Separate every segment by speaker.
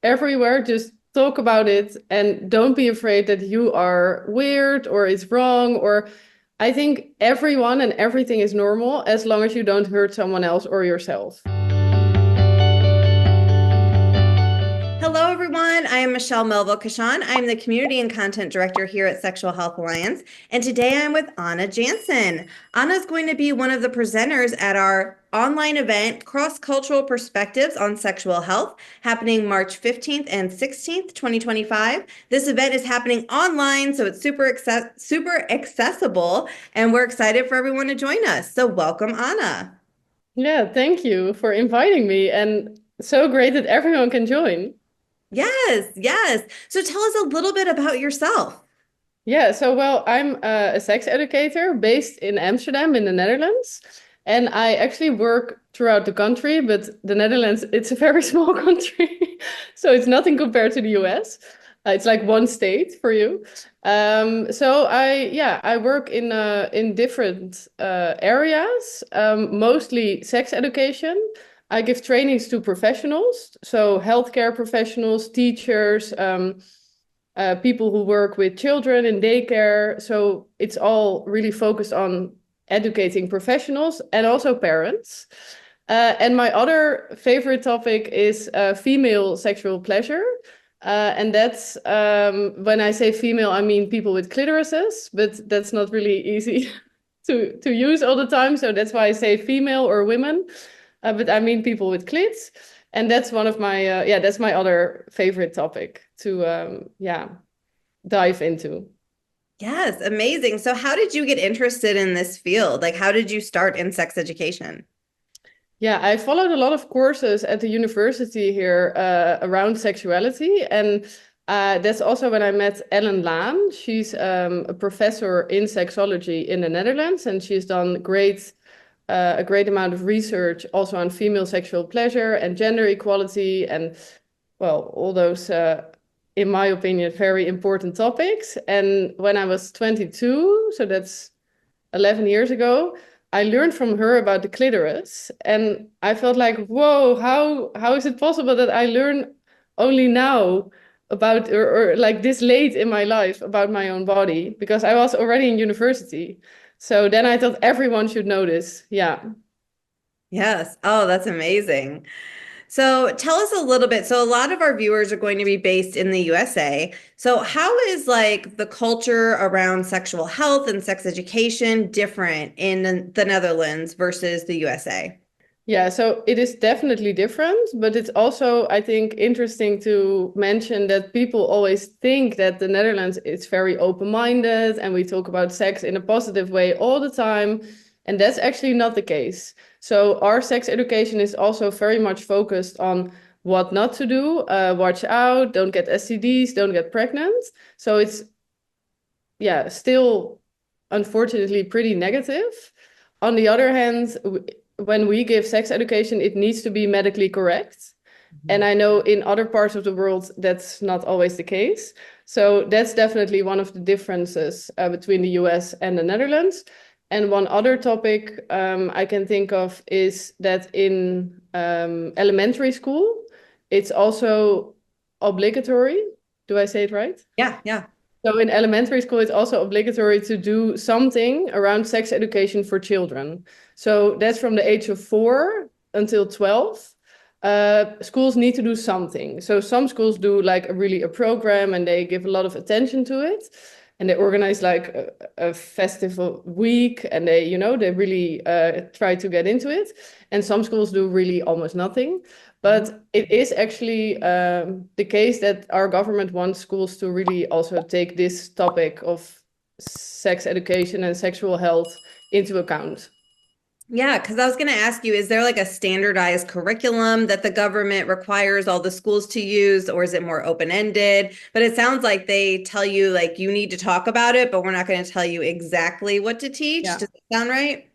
Speaker 1: everywhere. Just talk about it and don't be afraid that you are weird or it's wrong. Or I think everyone and everything is normal as long as you don't hurt someone else or yourself.
Speaker 2: Hello, everyone. I am Michelle Melville Kashan. I'm the Community and Content Director here at Sexual Health Alliance. And today I'm with Anna Jansen. Anna is going to be one of the presenters at our online event, Cross-Cultural Perspectives on Sexual Health, happening March 15th and 16th, 2025. This event is happening online, so it's super accessible, and we're excited for everyone to join us. So welcome, Anna.
Speaker 1: Yeah, thank you for inviting me. And so great that everyone can join.
Speaker 2: Yes, yes. So tell us a little bit about yourself.
Speaker 1: Yeah, I'm a sex educator based in Amsterdam in the Netherlands. And I actually work throughout the country, but the Netherlands, it's a very small country. So it's nothing compared to the US. It's like one state for you. I work in different areas, mostly sex education. I give trainings to professionals, so healthcare professionals, teachers, people who work with children in daycare. So it's all really focused on educating professionals and also parents. And my other favorite topic is female sexual pleasure. And that's when I say female, I mean people with clitorises, but that's not really easy to use all the time. So that's why I say female or women. But I mean people with clits. And that's one of my that's my other favorite topic to dive into.
Speaker 2: Yes, amazing. So how did you get interested in this field? Like, how did you start in sex education?
Speaker 1: Yeah, I followed a lot of courses at the university here around sexuality, and that's also when I met Ellen Laan. She's a professor in sexology in the Netherlands, and she's done a great amount of research also on female sexual pleasure and gender equality, and well, all those, in my opinion, very important topics. And when I was 22, so that's 11 years ago, I learned from her about the clitoris, and I felt like, whoa, how is it possible that I learn only now about or like this late in my life about my own body? Because I was already in university. So then I thought everyone should know this. Yeah.
Speaker 2: Yes. Oh, that's amazing. So tell us a little bit. So a lot of our viewers are going to be based in the USA. So how is like the culture around sexual health and sex education different in the Netherlands versus the USA?
Speaker 1: Yeah, so it is definitely different, but it's also, I think, interesting to mention that people always think that the Netherlands is very open-minded and we talk about sex in a positive way all the time. And that's actually not the case. So our sex education is also very much focused on what not to do, watch out, don't get STDs, don't get pregnant. So it's, yeah, still unfortunately pretty negative. On the other hand, when we give sex education, it needs to be medically correct. And
Speaker 2: Mhm.
Speaker 1: I know in other parts of the world, that's not always the case. So that's definitely one of the differences between the US and the Netherlands. And one other topic I can think of is that in elementary school, it's also obligatory. Do I say it right?
Speaker 2: Yeah, yeah.
Speaker 1: So in elementary school, it's also obligatory to do something around sex education for children. So that's from the age of 4 until 12. Schools need to do something. So some schools do like a program and they give a lot of attention to it. And they organize like a festival week and they really try to get into it. And some schools do really almost nothing. But it is actually the case that our government wants schools to really also take this topic of sex education and sexual health into account.
Speaker 2: Yeah, because I was going to ask you, is there like a standardized curriculum that the government requires all the schools to use, or is it more open-ended? But it sounds like they tell you like you need to talk about it, but we're not going to tell you exactly what to teach.
Speaker 1: Yeah.
Speaker 2: Does that sound right?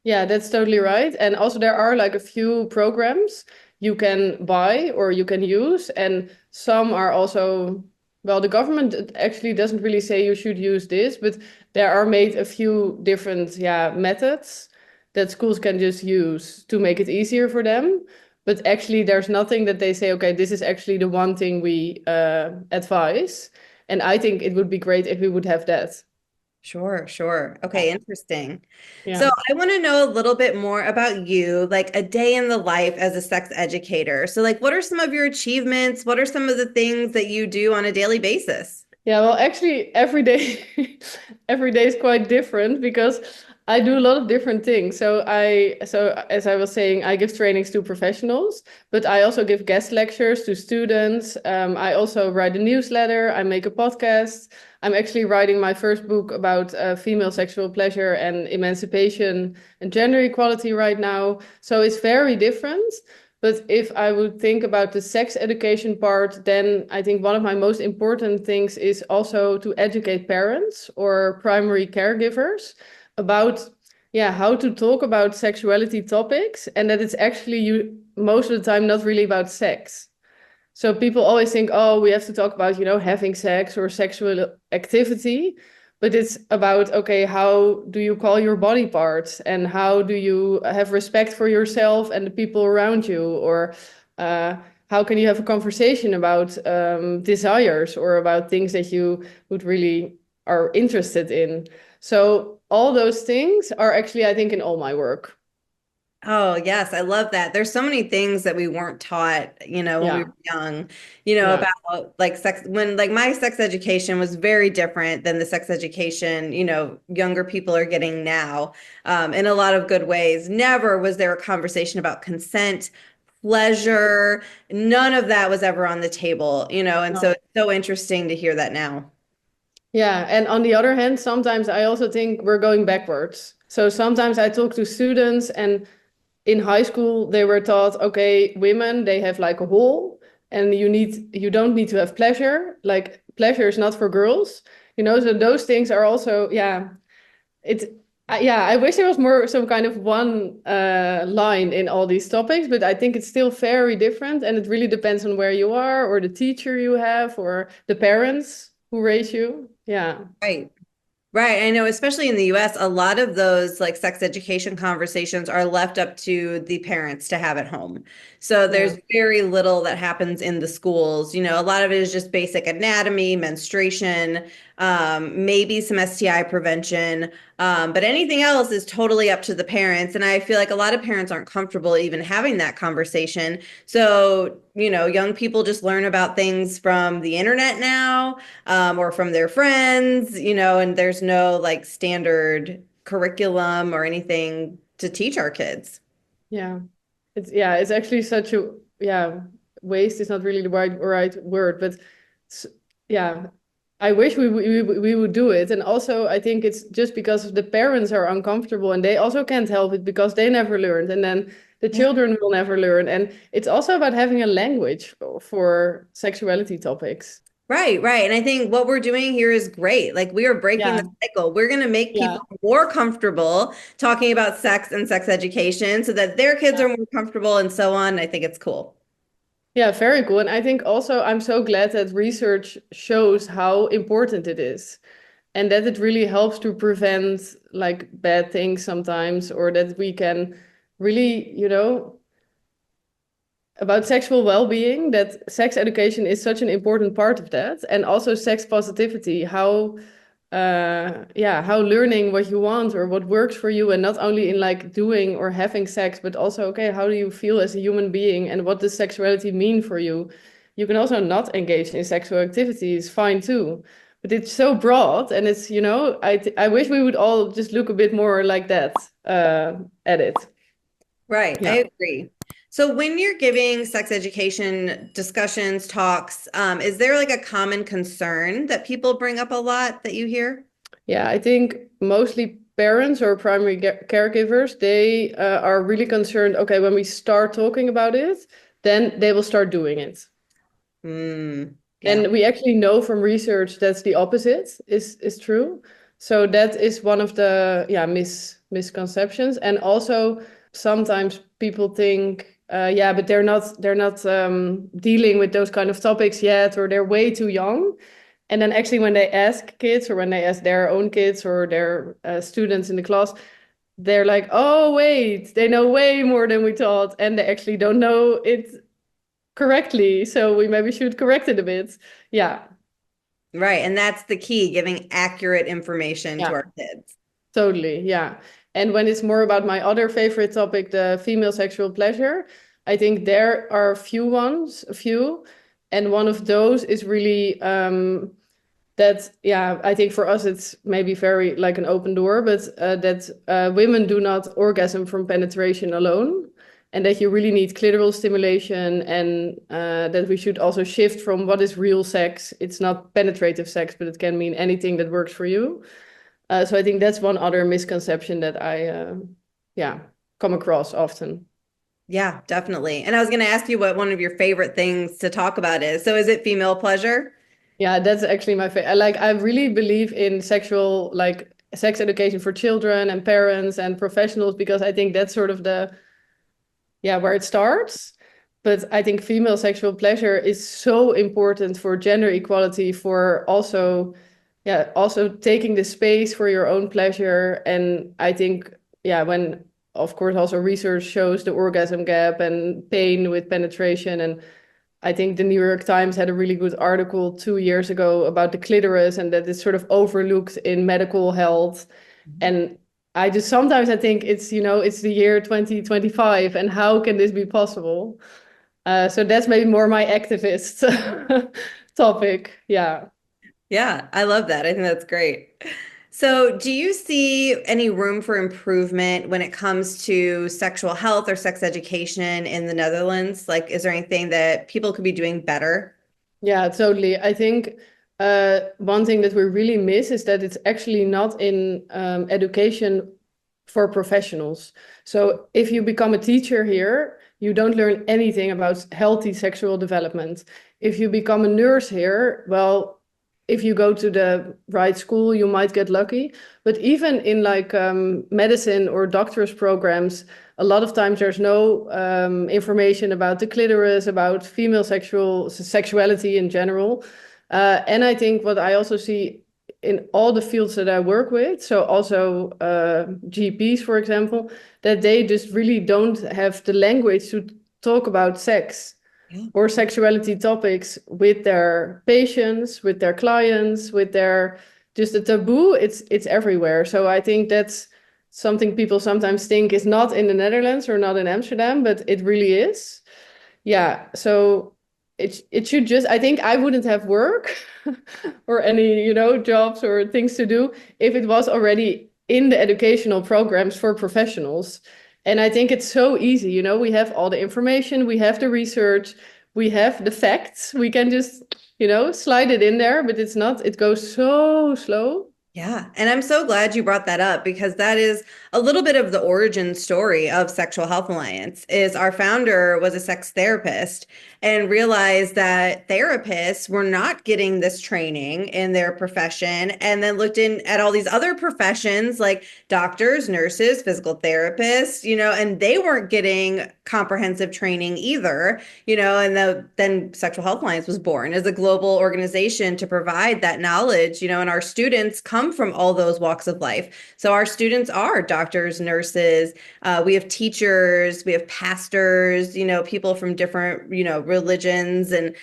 Speaker 1: Yeah, that's totally right. And also there are like a few programs you can buy or you can use, and some are also, well, the government actually doesn't really say you should use this, but there are made a few different, methods that schools can just use to make it easier for them. but actually there's nothing that they say, okay, this is actually the one thing we advise. And I think it would be great if we would have that.
Speaker 2: Sure, sure. Okay, interesting. So
Speaker 1: Yeah.
Speaker 2: I want to know a little bit more about you, like a day in the life as a sex educator. So, like, what are some of your achievements? What are some of the things that you do on a daily basis?
Speaker 1: Yeah, well, actually, every day, every day is quite different because I do a lot of different things. So as I was saying, I give trainings to professionals, but I also give guest lectures to students. I also write a newsletter. I make a podcast. I'm actually writing my first book about female sexual pleasure and emancipation and gender equality right now. So it's very different. But if I would think about the sex education part, then I think one of my most important things is also to educate parents or primary caregivers about, yeah, how to talk about sexuality topics, and that it's actually you most of the time not really about sex. So people always think, oh, we have to talk about, having sex or sexual activity. But it's about, okay, how do you call your body parts and how do you have respect for yourself and the people around you? Or uh, how can you have a conversation about desires or about things that you would really are interested in? So all those things are actually, I think, in all my work.
Speaker 2: Oh, yes, I love that. There's so many things that we weren't taught, when we
Speaker 1: Yeah,
Speaker 2: were young,
Speaker 1: yeah,
Speaker 2: about like sex, when like my sex education was very different than the sex education, younger people are getting now, in a lot of good ways. Never was there a conversation about consent, pleasure. None of that was ever on the table, and so
Speaker 1: no.
Speaker 2: it's so interesting to hear that now.
Speaker 1: Yeah, and on the other hand, sometimes I also think we're going backwards. So sometimes I talk to students, and in high school they were taught, okay, women, they have like a hole, and you don't need to have pleasure. Like pleasure is not for girls, so those things are also, yeah, it's yeah, I wish there was more some kind of one line in all these topics, but I think it's still very different, and it really depends on where you are or the teacher you have or the parents who raise you. Yeah.
Speaker 2: Right. Right. I know, especially in the US, a lot of those like sex education conversations are left up to the parents to have at home. So
Speaker 1: Yeah.
Speaker 2: there's very little that happens in the schools. A lot of it is just basic anatomy, menstruation, maybe some STI prevention. But anything else is totally up to the parents. And I feel like a lot of parents aren't comfortable even having that conversation. So, young people just learn about things from the internet now, or from their friends, and there's no like standard curriculum or anything to teach our kids.
Speaker 1: Yeah. It's actually such a, yeah, waste is not really the right word, but s- yeah, I wish we would do it. And also I think it's just because the parents are uncomfortable and they also can't help it because they never learned, and then the
Speaker 2: Yeah.
Speaker 1: children will never learn. And it's also about having a language for sexuality topics.
Speaker 2: Right, right. And I think what we're doing here is great. Like we are breaking the
Speaker 1: Yeah.
Speaker 2: cycle. We're going to make
Speaker 1: Yeah.
Speaker 2: people more comfortable talking about sex and sex education so that their kids
Speaker 1: Yeah.
Speaker 2: are more comfortable and so on. I think it's cool.
Speaker 1: Yeah, very cool. And I think also I'm so glad that research shows how important it is and that it really helps to prevent like bad things sometimes, or that we can really, about sexual well-being, that sex education is such an important part of that. And also sex positivity, how learning what you want or what works for you, and not only in like doing or having sex, but also, okay, how do you feel as a human being and what does sexuality mean for you? You can also not engage in sexual activity is fine too. But it's so broad, and it's, I wish we would all just look a bit more like that at it.
Speaker 2: Right.
Speaker 1: Yeah.
Speaker 2: I agree. So when you're giving sex education discussions, talks, is there like a common concern that people bring up a lot that you hear?
Speaker 1: Yeah, I think mostly parents or primary caregivers, they are really concerned. Okay, when we start talking about it, then they will start doing it.
Speaker 2: Yeah.
Speaker 1: And we actually know from research that's the opposite is true. So that is one of the, yeah, misconceptions. And also sometimes people think, yeah, but they're not dealing with those kind of topics yet, or they're way too young. And then actually when they ask kids or when they ask their own kids or their students in the class, they're like, oh, wait, they know way more than we thought, and they actually don't know it correctly. So we maybe should correct it a bit. Yeah.
Speaker 2: Right. And that's the key, giving accurate information to
Speaker 1: Yeah.
Speaker 2: our kids.
Speaker 1: Totally, yeah. And when it's more about my other favorite topic, the female sexual pleasure, I think there are a few, and one of those is really that, yeah, I think for us it's maybe very like an open door, but that women do not orgasm from penetration alone, and that you really need clitoral stimulation, and that we should also shift from what is real sex. It's not penetrative sex, but it can mean anything that works for you. So I think that's one other misconception that yeah, come across often.
Speaker 2: Yeah, definitely. And I was going to ask you what one of your favorite things to talk about is. So is it female pleasure?
Speaker 1: Yeah, that's actually my favorite. I really believe in sexual, like sex education for children and parents and professionals because I think that's sort of yeah, where it starts. But I think female sexual pleasure is so important for gender equality, for also, yeah, also taking the space for your own pleasure. And I think, yeah, when, of course, also research shows the orgasm gap and pain with penetration. And I think the New York Times had a really good article 2 years ago about the clitoris and that it's sort of overlooked in medical health. And I just sometimes I think it's, it's the year 2025 and how can this be possible? So that's maybe more my activist topic. Yeah.
Speaker 2: Yeah, I love that. I think that's great. So, do you see any room for improvement when it comes to sexual health or sex education in the Netherlands? Like, is there anything that people could be doing better?
Speaker 1: Yeah, totally. I think one thing that we really miss is that it's actually not in education for professionals. So if you become a teacher here, you don't learn anything about healthy sexual development. If you become a nurse here, well, if you go to the right school, you might get lucky. But even in like medicine or doctor's programs, a lot of times there's no information about the clitoris, about female sexuality in general. And I think what I also see in all the fields that I work with, so also GPs, for example, that they just really don't have the language to talk about sex
Speaker 2: Yeah.
Speaker 1: or sexuality topics with their patients, with their clients, with their just the taboo. It's everywhere. So I think that's something people sometimes think is not in the Netherlands or not in Amsterdam, but it really is. Yeah. So it should just I think I wouldn't have work or any, jobs or things to do if it was already in the educational programs for professionals. And I think it's so easy, we have all the information, we have the research, we have the facts. We can just, slide it in there, but it goes so slow.
Speaker 2: Yeah, and I'm so glad you brought that up because that is a little bit of the origin story of Sexual Health Alliance is our founder was a sex therapist and realized that therapists were not getting this training in their profession and then looked in at all these other professions like doctors, nurses, physical therapists, and they weren't getting comprehensive training either, and then Sexual Health Alliance was born as a global organization to provide that knowledge, and our students come from all those walks of life. So our students are doctors, nurses, we have teachers, we have pastors, people from different, religions. And,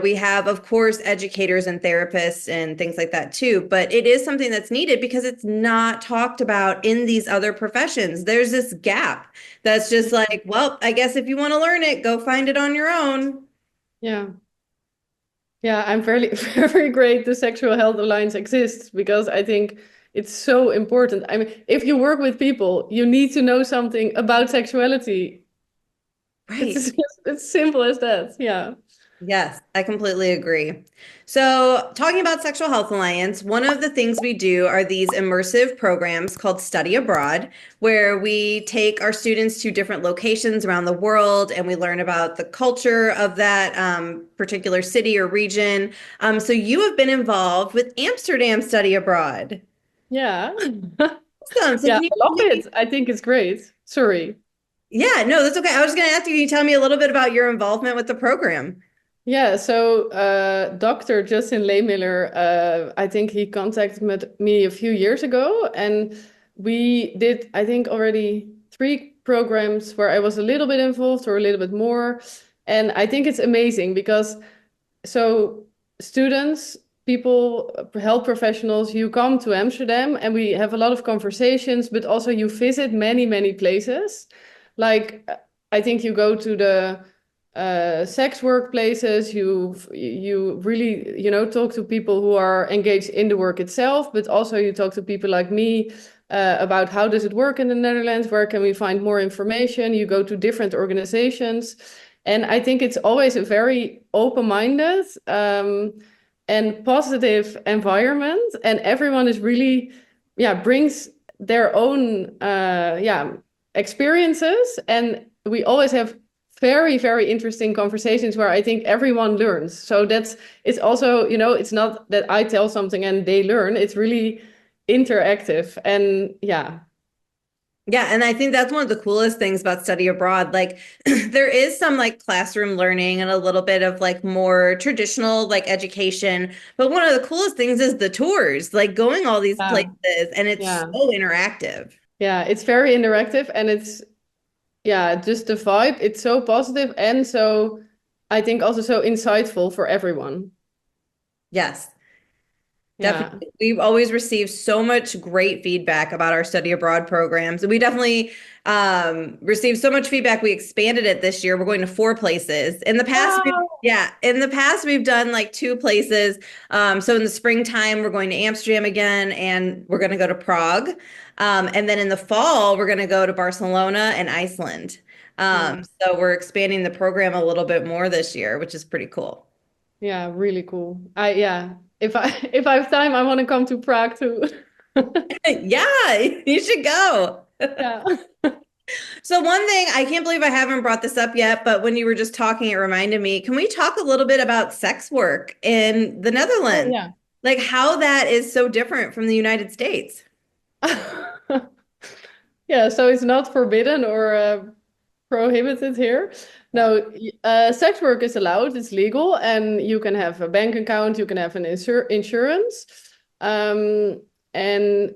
Speaker 2: we have, of course, educators and therapists and things like that too. But it is something that's needed because it's not talked about in these other very There's this gap that's just like, well, I guess if you want to learn it, go find it on your own.
Speaker 1: Yeah. Yeah, I'm very, very great the Sexual Health Alliance exists because I think it's so important. I mean, if you work with people, you need to know something about sexuality. It's
Speaker 2: Right.
Speaker 1: just, it's simple as that. Yeah.
Speaker 2: Yes, I completely agree. So, talking about Sexual Health Alliance, one of the things we do are these immersive programs called Study Abroad, where we take our students to different locations around the world and we learn about the culture of that particular city or region. So, you have been involved with Amsterdam Study Abroad.
Speaker 1: Yeah.
Speaker 2: Awesome. So,
Speaker 1: Yeah,
Speaker 2: can you
Speaker 1: I love it. I think it's great. Sorry.
Speaker 2: yeah, no, that's okay. I was just going to ask you, can you tell me a little bit about your involvement with the program?
Speaker 1: Yeah, so Dr. Justin Leymiller, I think he contacted me a few years ago, and we did, I think, already 3 programs where I was a little bit involved or a little bit more. And I think it's amazing because so students, people, health professionals, you come to Amsterdam and we have a lot of conversations, but also you visit many, many places. Like I think you go to the sex workplaces, you really, talk to people who are engaged in the work itself, but also you talk to people like me about how does it work in the Netherlands, where can we find more information? You go to different organizations. And I think it's always a very open-minded and positive environment, and everyone is really, brings their own, experiences, and we always have very, very interesting conversations where I think everyone learns. So it's also, it's not that I tell something and they learn. It's really interactive, and yeah.
Speaker 2: Yeah, and I think that's one of the coolest things about study abroad. Like there is some like classroom learning and a little bit of like more traditional like education, but one of the coolest things is the tours, like going all these
Speaker 1: Yeah,
Speaker 2: places and it's
Speaker 1: yeah,
Speaker 2: so interactive.
Speaker 1: yeah. It's very interactive, and it's just the vibe. It's so positive, and so I think also so insightful for everyone.
Speaker 2: Yes.
Speaker 1: Yeah.
Speaker 2: Definitely. We've always received so much great feedback about our study abroad programs. And we definitely received so much feedback. We expanded it this year. We're going to 4 places.
Speaker 1: Wow.
Speaker 2: In the past, we've done like 2 places. So in the springtime, we're going to Amsterdam again, and we're going to go to Prague. And then in the fall, we're going to go to Barcelona and Iceland.
Speaker 1: Yeah.
Speaker 2: So we're expanding the program a little bit more this year, which is pretty cool.
Speaker 1: Yeah, really cool. If I if I have time, I want to come to Prague too.
Speaker 2: Yeah, you should go.
Speaker 1: Yeah.
Speaker 2: So one thing, I can't believe I haven't brought this up yet, but when you were just talking, it reminded me, can we talk a little bit about sex work in the
Speaker 1: Oh
Speaker 2: Netherlands?
Speaker 1: yeah.
Speaker 2: Like how that is so different from the United States.
Speaker 1: Yeah, so it's not forbidden or prohibited here.
Speaker 2: Yeah.
Speaker 1: No, sex work is allowed, it's legal, and you can have a bank account, you can have an insurance. And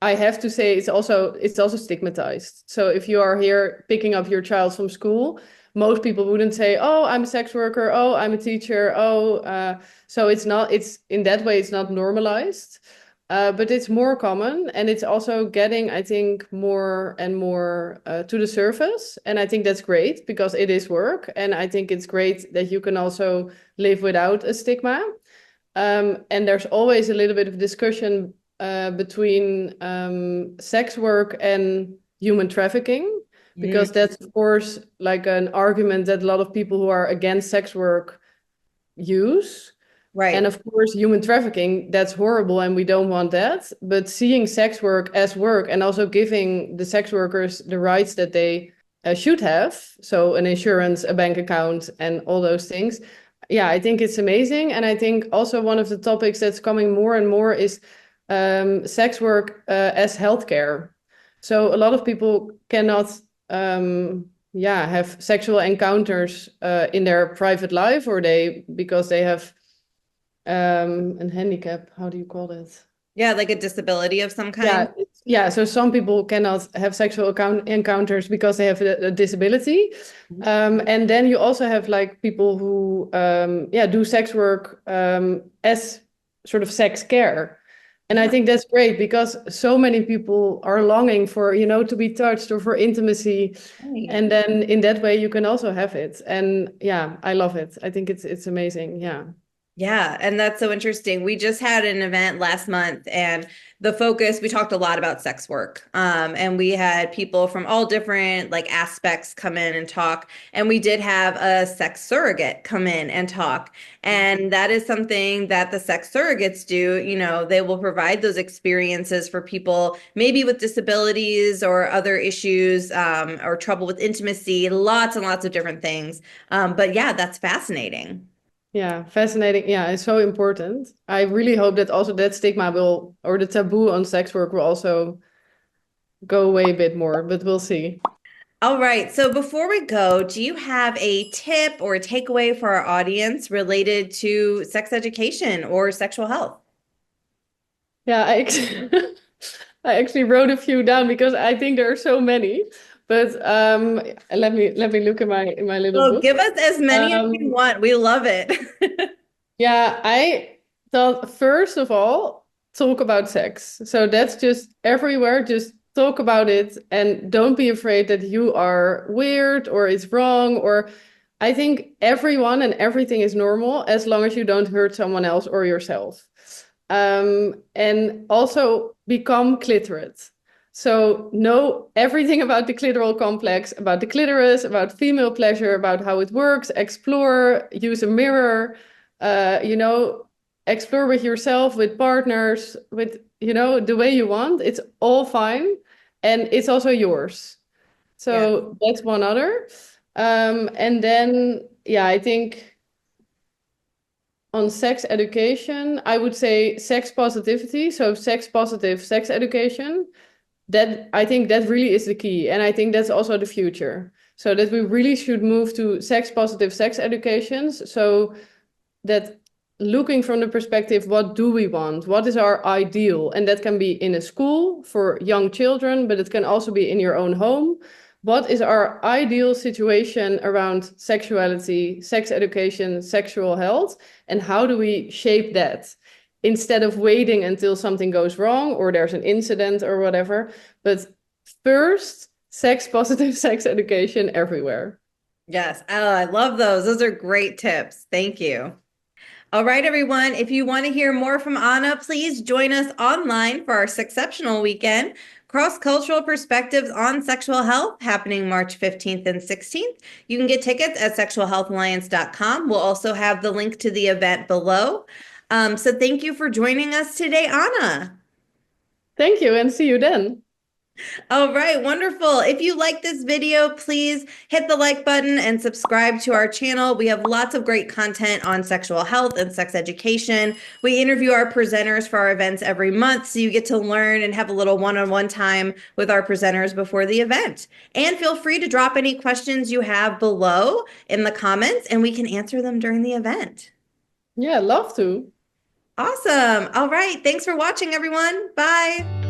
Speaker 1: I have to say it's also stigmatized. So if you are here picking up your child from school, most people wouldn't say, "Oh, I'm a sex worker. Oh, I'm a teacher. Oh," so it's in that way it's not normalized. But it's more common, and it's also getting, I think, more and more to the surface. And I think that's great because it is work. And I think it's great that you can also live without a stigma. And there's always a little bit of discussion between sex work and human trafficking,
Speaker 2: Mm,
Speaker 1: because that's, of course, like an argument that a lot of people who are against sex work use. And
Speaker 2: right.
Speaker 1: of course, human trafficking, that's horrible and we don't want that. But seeing sex work as work and also giving the sex workers the rights that they should have, so an insurance, a bank account, and all those things. Yeah, I think it's amazing. And I think also one of the topics that's coming more and more is sex work as healthcare. So a lot of people cannot have sexual encounters in their private life, or because they have a handicap. How do you call it?
Speaker 2: Yeah, like a disability of some
Speaker 1: Yeah,
Speaker 2: kind.
Speaker 1: yeah. So some people cannot have sexual encounters because they have a disability. And then you also have like people who do sex work as sort of sex care. And I
Speaker 2: Yeah.
Speaker 1: think that's great because so many people are longing for, to be touched or for intimacy.
Speaker 2: Right.
Speaker 1: And then in that way you can also have it. And yeah, I love it. I think it's amazing. Yeah.
Speaker 2: Yeah, and that's so interesting. We just had an event last month, and we talked a lot about sex work. And we had people from all different like aspects come in and talk. And we did have a sex surrogate come in and talk. And that is something that the sex surrogates do. You know, they will provide those experiences for people maybe with disabilities or other issues, or trouble with intimacy, lots and lots of different things. But yeah, that's fascinating.
Speaker 1: Yeah, fascinating. Yeah, it's so important. I really hope that also that stigma will, or the taboo on sex work will also go away a bit more, but we'll see.
Speaker 2: All right. So before we go, do you have a tip or a takeaway for our audience related to sex education or sexual health?
Speaker 1: Yeah, I actually wrote a few down because I think there are so many. But let me look in my little
Speaker 2: Well,
Speaker 1: book.
Speaker 2: give us as many as you
Speaker 1: Um,
Speaker 2: want. We love it.
Speaker 1: yeah, I thought first of all, talk about sex. So that's just everywhere. Just talk about it and don't be afraid that you are weird or it's wrong. Or I think everyone and everything is normal as long as you don't hurt someone else or yourself. And also become cliterate. So know everything about the clitoral complex, about the clitoris, about female pleasure, about how it works, explore, use a mirror, you know, explore with yourself, with partners, with, you know, the way you want. It's all fine. And it's also yours.
Speaker 2: Yeah.
Speaker 1: So that's one other. And then, yeah, I think on sex education, I would say sex positivity. So sex positive sex education. That I think that really is the key. And I think that's also the future. So that we really should move to sex positive sex educations. So that looking from the perspective, what do we want? What is our ideal? And that can be in a school for young children, but it can also be in your own home. What is our ideal situation around sexuality, sex education, sexual health? And how do we shape that? Instead of waiting until something goes wrong or there's an incident or whatever. But first, sex positive sex education everywhere.
Speaker 2: Yes. Oh, I love those. Those are great tips. Thank you. All right, everyone. If you want to hear more from Anna, please join us online for our Sexceptional Weekend, Cross-Cultural Perspectives on Sexual Health, happening March 15th and 16th. You can get tickets at sexualhealthalliance.com. We'll also have the link to the event below. So thank you for joining us today, Anna.
Speaker 1: Thank you and see you then.
Speaker 2: All right, wonderful. If you like this video, please hit the like button and subscribe to our channel. We have lots of great content on sexual health and sex education. We interview our presenters for our events every month, so you get to learn and have a little one-on-one time with our presenters before the event. And feel free to drop any questions you have below in the comments, and we can answer them during the event.
Speaker 1: Yeah, love to.
Speaker 2: Awesome. All right. Thanks for watching, everyone. Bye.